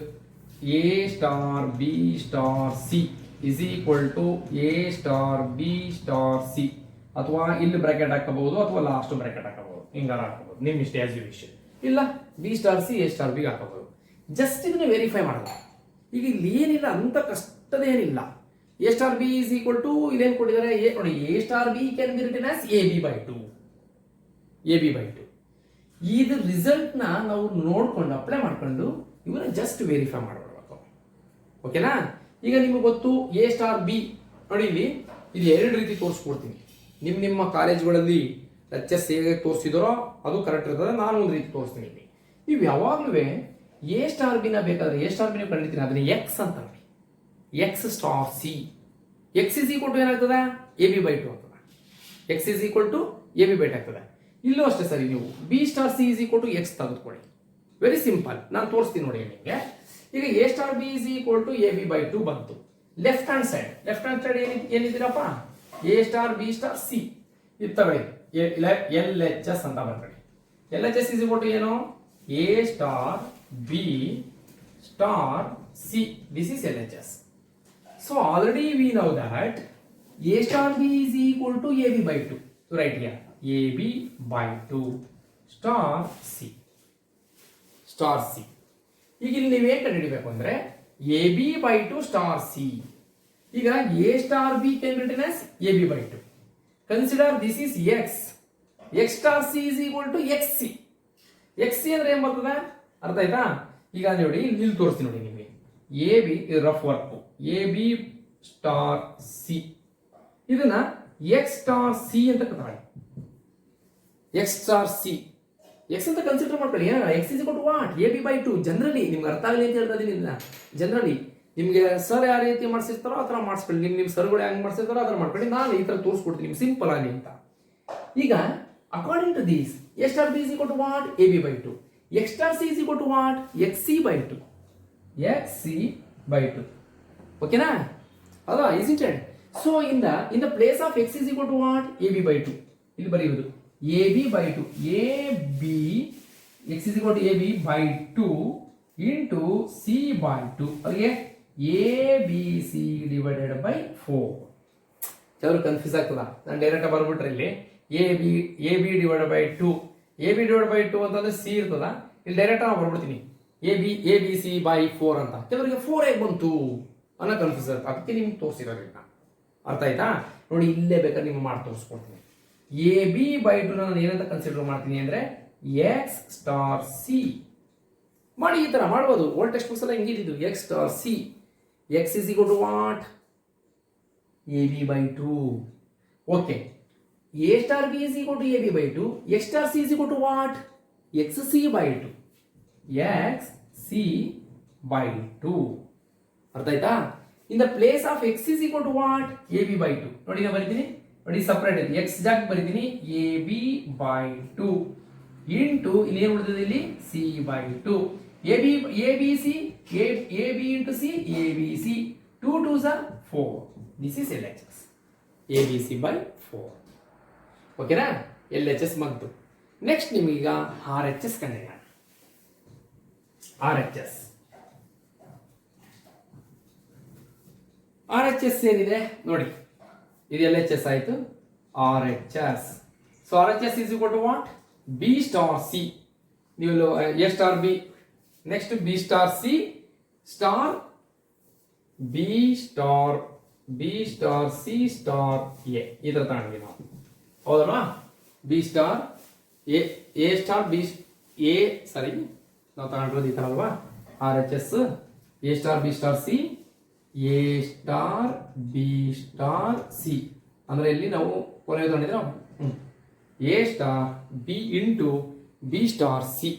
A star B star C is equal to A star B star C, ಅಥವಾ ಇಲ್ಲಿ bracket ಹಾಕಬಹುದು ಅಥವಾ ಲಾಸ್ಟ್ ಬ್ರಾಕೆಟ್ ಹಾಕಬಹುದು, ಹಿಂಗಾರ ಹಾಕಬಹುದು, ನಿಮ್ ಇಷ್ಟ ಆಸ್ ಯು ವಿಶ್. ಇಲ್ಲ B star C A star B ಹಾಕಬಹುದು. ಜಸ್ಟ್ ಇದನ್ನ ವೆರಿಫೈ ಮಾಡೋದು. ಈಗ ಇಲ್ಲಿ ಏನಿಲ್ಲ, ಅಂತ ಕಷ್ಟದೇನಿಲ್ಲ. A star B is equal to ಇಲ್ಲೇನು ಕೊಟ್ಟಿದ್ದಾರೆ ನೋಡಿ, A star B can be written as A B by two. ಇದು ರಿಸಲ್ಟ್ ನಾವು ನೋಡ್ಕೊಂಡು ಅಪ್ಲೈ ಮಾಡ್ಕೊಂಡು ಇವನ್ನ ಜಸ್ಟ್ ವೆರಿಫೈ ಮಾಡಬೇಕು. ಓಕೆನಾ? ಈಗ ನಿಮಗೆ ಗೊತ್ತು ಎ ಸ್ಟಾರ್ ಬಿ ನೋಡಿ, ಇಲ್ಲಿ ಇದು ಎರಡು ರೀತಿ ತೋರಿಸ್ಕೊಡ್ತೀನಿ. ನಿಮ್ಮ ಕಾಲೇಜ್ಗಳಲ್ಲಿ ಎಚ್ ಎಸ್ ಹೇಗೆ ತೋರಿಸಿದಾರೋ ಅದು ಕರೆಕ್ಟ್ ಇರ್ತದೆ, ನಾನು ಒಂದು ರೀತಿ ತೋರಿಸ್ತೀನಿ. ನೀವು ಯಾವಾಗಲೂ ಎ ಸ್ಟಾರ್ ಬಿನ ಬೇಕಾದ್ರೆ ಎ ಸ್ಟಾರ್ ಬಿನ ಕಂಡಿರ್ತೀನಿ, ಅದನ್ನ ಎಕ್ಸ್ ಅಂತ ನೋಡಿ, X star C. X is equal to ಏನಾಗ್ತದೆ, ಎ ಬಿ ಬೈ ಟು ಆಗ್ತದೆ. X is equal to A B by two ಆಗ್ತದೆ. ಇಲ್ಲೂ ಅಷ್ಟೇ ಸರಿ, ನೀವು B star C is equal to X ತೆಗೆದುಕೊಳ್ಳಿ. ವೆರಿ ಸಿಂಪಲ್, ನಾನು ತೋರಿಸ್ತೀನಿ ನೋಡಿ ನಿಮಗೆ. ಈಗ A star B is equal to A B by two ಬಂತು. ಲೆಫ್ಟ್ ಹ್ಯಾಂಡ್ ಸೈಡ್ ಏನಿದ್ದೀರಪ್ಪ, A star B star C ಇದು ತಗೊಳ್ಳಿ, ಎಲ್ ಎಚ್ ಎಸ್ ಅಂತ ಬರ್ಕೊಳ್ಳಿ. L H S is equal to ಏನು, A star B star C. This is L H S. So already we know that A star B is equal to A B by two. Right here A B by two star C. ಈಗ ಇಲ್ಲಿ ನೀವೇನ್ ಕಂಡುಹಿಡಿಬೇಕು ಅಂದ್ರೆ A B by two star C. ಈಗ A star B can be written as A B by two. Consider this is X. X star C is equal to X C. X C ಅಂದ್ರೆ ಏನ್ ಬರ್ತದೆ, ಅರ್ಥ ಆಯ್ತಾ? ಈಗ ನೋಡಿ ಇಲ್ಲಿ ತೋರಿಸ್ತೀನಿ ನೋಡಿ ನಿಮಗೆ. A B rough work, A B star C, ಇದನ್ನ ಎಕ್ಸ್ ಸ್ಟಾರ್ ಸಿ ಅಂತ ತಗೊಳ್ಳಿ. ಎಕ್ಸ್ ಸ್ಟಾರ್ ಸಿ ಎಕ್ಸ್ ಅಂತ ಕನ್ಸಿಡರ್ ಮಾಡ್ಕೊಳ್ಳಿ. X is equal to what, A B by two. Generally ನಿಮ್ಗೆ ಅರ್ಥ ಆಗಲಿ ಅಂತ ಹೇಳ್ತಾ ಇದೀನಿ. ಜನರಲಿ ನಿಮ್ಗೆ ಸರ್ ಯಾವ ರೀತಿ ಮಾಡಿಸಿರ್ತಾರೋ ಆ ಥರ ಮಾಡಿಸ್ಕೊಳ್ಳಿ. ನಿಮ್ಮ ಸರ್ಗಳು ಹೆಂಗ್ ಮಾಡಿಸಿರ್ತಾರೋ ಆ ಥರ ಮಾಡ್ಕೊಳ್ಳಿ. ನಾನು ಈ ಥರ ತೋರಿಸ್ಕೊಡ್ತೀನಿ ನಿಮ್ಗೆ ಸಿಂಪಲ್ ಆಗಿ ಅಂತ. ಈಗ according to this A star B is equal to what, A B by two. X star C is equal to what, X C by two. X C by two. ಓಕೆನಾ? ಅಲ್ವಾ? Is it? So in the place of X is equal to what, A B by two. ಇಲ್ಲಿ ಬರೆಯುವುದು A B by two. A B X is equal to A B by two into C by to. ಅಲ್ಲಿಗೆ A B C divided by 4. ಕೆಲವರು confuse ಆಗ್ತದ. ನಾನು direct ಬರ್ಬಿಟ್ರೆ ಇಲ್ಲಿ A B divide by two. A B divide by two ಅಂತಂದ್ರೆ C ಇರ್ತದ. ಇಲ್ಲಿ direct ನಾವು ಬರ್ಬಿಡ್ತೀನಿ A B C by 4 ಅಂತ. ಕೆಲವರಿಗೆ 4 ಹೇಗೆ ಬಂತು ಅನ್ನೋ ಕನ್ಫ್ಯೂಸ್ ಆಗುತ್ತೆ. ಅದಕ್ಕೆ ನಿಮ್ಗೆ ತೋರಿಸಿರೋದ್ರಿಂದ ಅರ್ಥ ಆಯ್ತಾ? ನೋಡಿ ಇಲ್ಲೇ ಬೇಕಾದ್ರೆ ನಿಮ್ಗೆ ಮಾಡಿ ತೋರಿಸ್ಕೊಡ್ತೀನಿ. ಎ ಬಿ ಬೈ ಟು ನಾನು ಏನಂತ ಕನ್ಸಿಡರ್ ಮಾಡ್ತೀನಿ ಅಂದ್ರೆ ಎಕ್ಸ್ ಸ್ಟಾರ್ ಸಿ ಮಾಡಿ. ಈ ತರ ಮಾಡ್ಬೋದು. ಓಲ್ಡ್ ಟೆಕ್ಸ್ಟ್ ಬುಕ್ಸ್ ಎಲ್ಲ ಹಿಂಗಿದ್ದು X star C. X is equal to what, A B by two. Okay, A star B is equal to A B by two. X star C is equal to what, X C by two. X C by two. ಅರ್ಥ ಆಯ್ತಾ? In the place of X is equal to what, A B by two. ನೋಡಿ ನಾನು ಬರೀತೀನಿ, ನೋಡಿ separate ಇದೆ. X ಜಾಗ ಬರೀತೀನಿ A B by two into ಇಲ್ಲಿ ಏನು ಉಳಿದಿದೆ, ಇಲ್ಲಿ C by two. A B C, A B into C, A B C. 2 2s are 4. This is L H S, A B C by 4. ಓಕೆನಾ? L H S ಬಂತು. Next ನಿಮಗೀಗ R H S ಕಂಡಿಲ್ಲ. R H S ಏನಿದೆ ನೋಡಿ, ಇದು L H S ಆಯ್ತು. R H S. So R H S is equal to what, B star C. ನೀವು A star B, next B star C star B star C star A. ಈ ತರ ತಗೊಂಡ್ವಿ ನಾವು, ಹೌದಲ್ವಾ? B star A star B A, sorry ನಾವು ತಗೊಂಡಿರೋದು ಈ ತರ ಅಲ್ವಾ? R H S A star B star C, A star B star C. ಅಂದ್ರೆ ಇಲ್ಲಿ ನಾವು ಕೊನೆಗೆ ತಗೊಂಡಿದ್ರೆ A star B into B star C.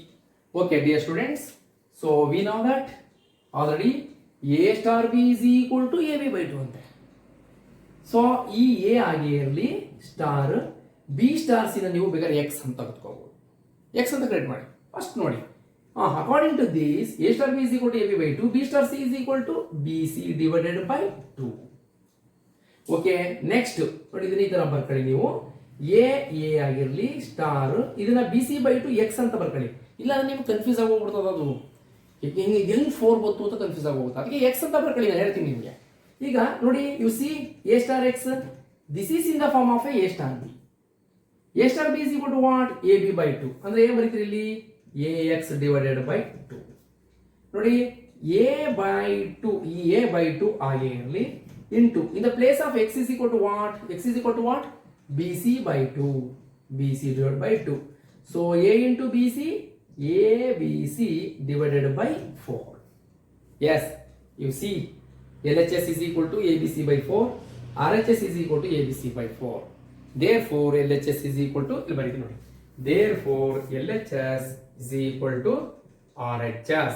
Okay dear students, so we know that already A star B is equal to A B by to ಅಂತೆ. So ಈ A ಆಗಿ ಇರಲಿ star B star C ನ ನೀವು ಬೇಕಾದ್ರೆ X ಅಂತ ತೆಗೆದುಕೋಬಹುದು. X ಅಂತ ಕ್ರಿಯೇಟ್ ಮಾಡಿ ಫಸ್ಟ್ ನೋಡಿ. According to this A star B is equal to A B by two, B star C is equal to B C divided by 2. Okay, next ನೋಡಿ ಇದನ್ನ ಈ ತರ ಬರ್ಕೊಳ್ಳಿ ನೀವು. ಎ ಆಗಿರ್ಲಿ ಸ್ಟಾರ್ ಇದನ್ನ B C by two X ಅಂತ ಬರ್ಕೊಳ್ಳಿ. ಇಲ್ಲ ಅಂದ್ರೆ ನಿಮ್ಗೆ ಕನ್ಫ್ಯೂಸ್ ಆಗೋಗ್ಬಿಡ್ತದ. ಅದು ಹೆಂಗ್ 4 ಬಂತು ಅಂತ ಕನ್ಫ್ಯೂಸ್ ಆಗೋಗುತ್ತೆ. ಅದಕ್ಕೆ ಎಕ್ಸ್ ಅಂತ ಬರ್ಕೊಳ್ಳಿ, ನಾನು ಹೇಳ್ತೀನಿ ನಿಮಗೆ. ಈಗ ನೋಡಿ you see A star X, this is in the form of A star B. A star B is equal to what, A B by 2. ಅಂದ್ರೆ ಏನ್ ಬರೀತೀರಿ ಇಲ್ಲಿ, ಎ ಎಕ್ಸ್ ಡಿವೈಡೆಡ್ ಬೈ 2. ನೋಡಿ ಎ ಬೈ 2, ಈ ಎ ಬೈ 2 ಹಾಗೆ ಇರಲಿ, into in the place of X is equal to what, X is equal to what, B C by 2, B C divide by 2. So A into B C, A B C divided by 4. Yes, you see LHS is equal to ABC by 4, RHS is equal to ABC by 4. Therefore, LHS is equal to, therefore, LHS is equal to RHS.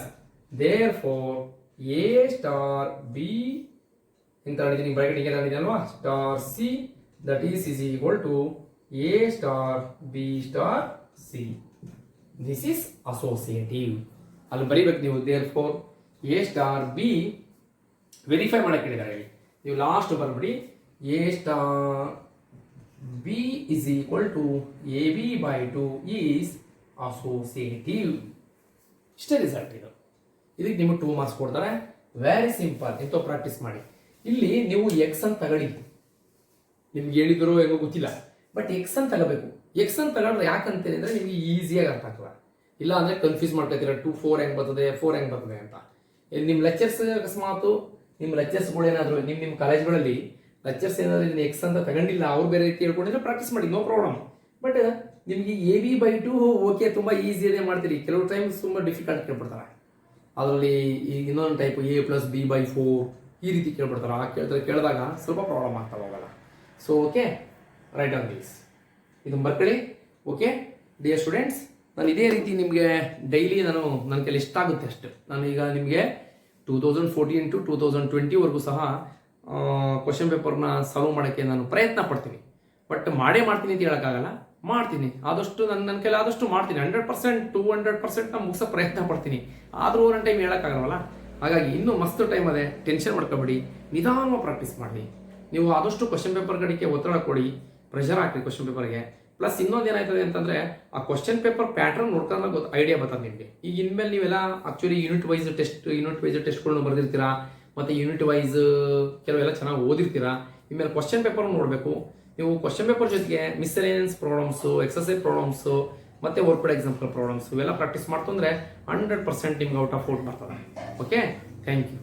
Therefore, A star B star C, that is equal to A star B star C. This is associative. Therefore, A star B verify ಮಾಡಕ್ಕೆ ಹೇಳಿದ್ದಾರೆ. ನೀವು last ಬರ್ಬಿಡಿ, A star B is equal to A B by 2 is associative. ಇಷ್ಟೇ result ಇದು. ಇದಕ್ಕೆ ನಿಮಗೆ 2 marks ಕೊಡ್ತಾರೆ. Very simple, ಎಂತೋ practice ಮಾಡಿ. ಇಲ್ಲಿ ನೀವು ಎಕ್ಸ್ ಅಂತ ತಗೊಳ್ಳಿ, ನಿಮ್ಗೆ ಹೇಳಿದ್ರು ಹೆಂಗೋ ಗೊತ್ತಿಲ್ಲ, ಬಟ್ ಎಕ್ಸ್ ಅಂತ ತಗೋಬೇಕು. ಎಕ್ಸ್ ಅಂತ ತಗೊಂಡ್ರೆ ಯಾಕಂತೇಳಿ ಅಂದ್ರೆ ನಿಮ್ಗೆ ಈಸಿಯಾಗಿ ಅರ್ಥ ಆಗ್ತದೆ. ಇಲ್ಲ ಅಂದ್ರೆ ಕನ್ಫ್ಯೂಸ್ ಮಾಡ್ಕೊತೀರ, 2 4 ಹೆಂಗ್ ಬರ್ತದೆ, 4 ಹೆಂಗ್ ಬರ್ತದೆ ಅಂತ. ನಿಮ್ಮ ಲೆಕ್ಚರ್ಸ್ ಅಕಸ್ಮಾತ್ ನಿಮ್ಮ ಲೆಕ್ಚರ್ಸ್ಗಳು ಏನಾದ್ರು ನಿಮ್ಮ ಕಾಲೇಜ್ಗಳಲ್ಲಿ ಲೆಕ್ಚರ್ಸ್ ಏನಾದ್ರು ಎಕ್ಸ್ ಅಂತ ತಗೊಂಡಿಲ್ಲ, ಅವ್ರು ಬೇರೆ ರೀತಿ ಹೇಳ್ಕೊಂಡಿದ್ರೆ ಪ್ರಾಕ್ಟೀಸ್ ಮಾಡಿ, ನೋ ಪ್ರಾಬ್ಲಮ್. ಬಟ್ ನಿಮಗೆ ಎ ಬಿ ಬೈ 2 ಓಕೆ, ತುಂಬಾ ಈಸಿಯಾಗಿ ಮಾಡ್ತೀರಿ. ಕೆಲವು ಟೈಮ್ಸ್ ತುಂಬಾ ಡಿಫಿಕಲ್ಟ್ ಕೇಳ್ಬಿಡ್ತಾರೆ. ಅದರಲ್ಲಿ ಈಗ ಇನ್ನೊಂದು type A plus B by 4 ಈ ರೀತಿ ಕೇಳ್ಬಿಡ್ತಾರೆ. ಆ ಕೇಳಿದಾಗ ಸ್ವಲ್ಪ ಪ್ರಾಬ್ಲಮ್ ಆಗ್ತಾ ಹೋಗಲ್ಲ. So okay, right on this, ಇದನ್ನು ಬರ್ಕೊಳ್ಳಿ. ಓಕೆ ಡಿಯರ್ ಸ್ಟೂಡೆಂಟ್ಸ್, ನಾನು ಇದೇ ರೀತಿ ನಿಮಗೆ ಡೈಲಿ ನನ್ನ ಕೈಲಿ ಎಷ್ಟಾಗುತ್ತೆ ಅಷ್ಟು ನಾನು ಈಗ ನಿಮಗೆ 2014 to 2020 ಸಹ ಕ್ವಶನ್ ಪೇಪರ್ನ ಸಾಲ್ವ್ ಮಾಡೋಕ್ಕೆ ನಾನು ಪ್ರಯತ್ನ ಪಡ್ತೀನಿ. ಬಟ್ ಮಾಡ್ತೀನಿ ಅಂತ ಹೇಳೋಕ್ಕಾಗಲ್ಲ, ಮಾಡ್ತೀನಿ ಆದಷ್ಟು, ನನ್ನ ಕೈಲಿ ಆದಷ್ಟು ಮಾಡ್ತೀನಿ. 100% 200% ನಾನು ಮುಗಿಸೋ ಪ್ರಯತ್ನ ಪಡ್ತೀನಿ. ಆದರೂ ಒಂದು ಟೈಮ್ ಹೇಳೋಕ್ಕಾಗಲ್ವಲ್ಲ. ಹಾಗಾಗಿ ಇನ್ನೂ ಮಸ್ತ್ ಟೈಮ್ ಅದೇ, ಟೆನ್ಷನ್ ಮಾಡ್ಕೊಬೇಡಿ, ನಿಧಾನವಾಗಿ ಪ್ರಾಕ್ಟೀಸ್ ಮಾಡಿ. ನೀವು ಆದಷ್ಟು ಕ್ವಶನ್ ಪೇಪರ್ ಕಡೆಗೆ ಒತ್ತಡ ಕೊಡಿ, ಪ್ರೆಷರ್ ಹಾಕಿ ಕ್ವಶನ್ ಪೇಪರ್ಗೆ. ಪ್ಲಸ್ ಇನ್ನೊಂದು ಏನಾಯ್ತದೆ ಅಂತಂದ್ರೆ, ಆ ಕ್ವಶನ್ ಪೇಪರ್ ಪ್ಯಾಟರ್ನ್ ನೋಡ್ಕೊಂಡ್ರೆ ಐಡಿಯಾ ಬರ್ತದೆ ನಿಮಗೆ. ಈಗ ಇನ್ಮೇಲೆ ನೀವೆಲ್ಲ ಆಕ್ಚುಲಿ ಯೂನಿಟ್ ವೈಸ್ ಟೆಸ್ಟ್ಗಳನ್ನ ಬರೆದಿರ್ತೀರಾ, ಮತ್ತೆ ಯೂನಿಟ್ ವೈಸ್ ಕೆಲವೆಲ್ಲ ಚೆನ್ನಾಗಿ ಓದಿರ್ತೀರಾ. ಇನ್ಮೇಲೆ ಕ್ವಶನ್ ಪೇಪರ್ ನೋಡಬೇಕು ನೀವು. ಕ್ವಶನ್ ಪೇಪರ್ ಜೊತೆಗೆ ಮಿಸ್ಸೆಲೇನಿಯಸ್ ಪ್ರಾಬ್ಲಮ್ಸು, ಎಕ್ಸರ್ಸೈಸ್ ಪ್ರಾಬ್ಲಮ್ಸು, ಮತ್ತೆ ವರ್ಕ್ಡ್ ಎಕ್ಸಾಂಪಲ್ ಪ್ರಾಬ್ಲಮ್ಸ್ ಇವೆಲ್ಲ ಪ್ರಾಕ್ಟೀಸ್ ಮಾಡ್ತಂದ್ರೆ 100% ನಿಮ್ಗೆ ಔಟ್ ಆಫ್ ಔಟ್ ಬರ್ತದೆ. Okay, thank you.